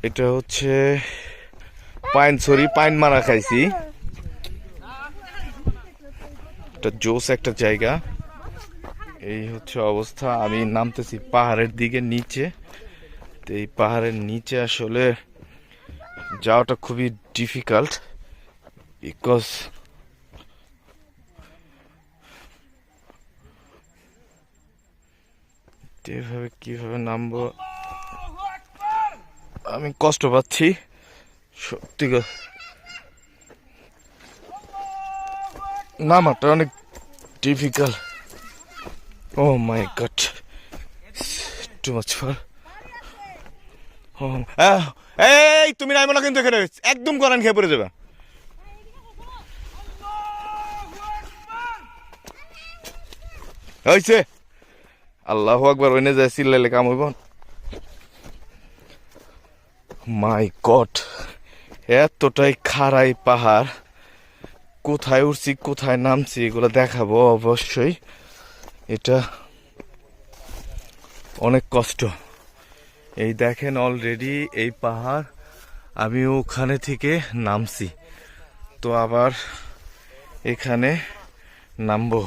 এটা হচ্ছে পাইন মারা খাইছি। এটা জোস একটা জায়গা। এই হচ্ছে অবস্থা। আমি নামতেছি পাহাড়ের দিকে নিচে। তো এই পাহাড়ের নিচে আসলে যাওয়াটা খুবই ডিফিকাল্ট, বিকজ এভাবে কিভাবে নামবো আমি কষ্ট পাচ্ছি সত্যি। নামাটা অনেক difficult. Oh my God, too much for. এই তুমি নাইমো না কিন্তু, এখানে একদম করান খেয়ে পড়ে যাবে। হয়েছে আল্লাহু আকবার, ওইনে যায় চিল্লাইলে কাম হইব। মাই গড, এতটাই খাড়াই পাহাড়। কোথায় উঠছি কোথায় নামছি এগুলো দেখাবো অবশ্যই। এটা অনেক কষ্ট। এই দেখেন অলরেডি এই পাহাড়, আমি ওখানে থেকে নামছি, তো আবার এখানে নামবো।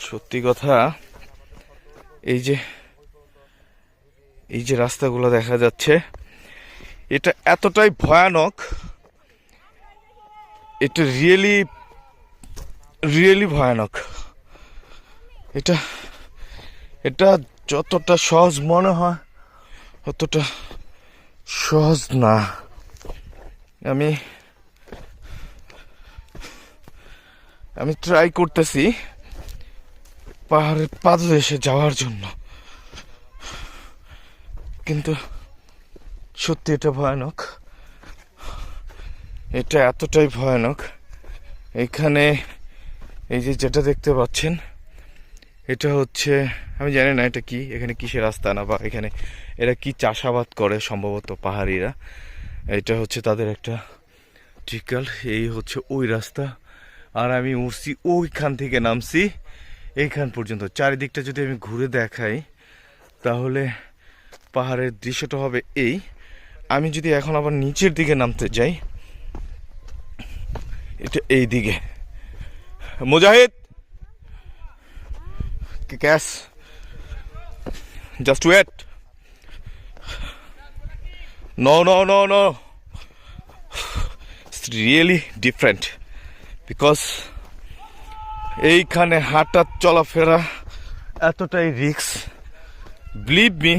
সত্যি কথা, এই যে রাস্তাগুলো দেখা যাচ্ছে, এটা এতটাই ভয়ানক, এটা রিয়েলি ভয়ানক। এটা যতটা সহজ মনে হয় অতটা সহজ না। আমি ট্রাই করতেছি পাহাড়ের পাদদেশে যাওয়ার জন্য, কিন্তু সত্যি এটা ভয়ানক। এটা এতটাই ভয়ানক। এখানে এই যেটা দেখতে পাচ্ছেন, এটা হচ্ছে, আমি জানি না এটা কি, এখানে কিসের রাস্তা না, বা এখানে এরা কি চাষাবাদ করে সম্ভবত পাহাড়িরা। এটা হচ্ছে তাদের একটা ট্রিকল। এই হচ্ছে ওই রাস্তা, আর আমি উঠছি ওইখান থেকে নামছি এইখান পর্যন্ত। চারিদিকটা যদি আমি ঘুরে দেখাই তাহলে পাহাড়ের দৃশ্যটা হবে এই। আমি যদি এখন আবার নিচের দিকে নামতে যাই, এটা এই দিকে। Mujahid cash, just wait. No, it's really different, because এইখানে হাঁটা চলাফেরা এতটাই রিস্ক, বিলিভ মি।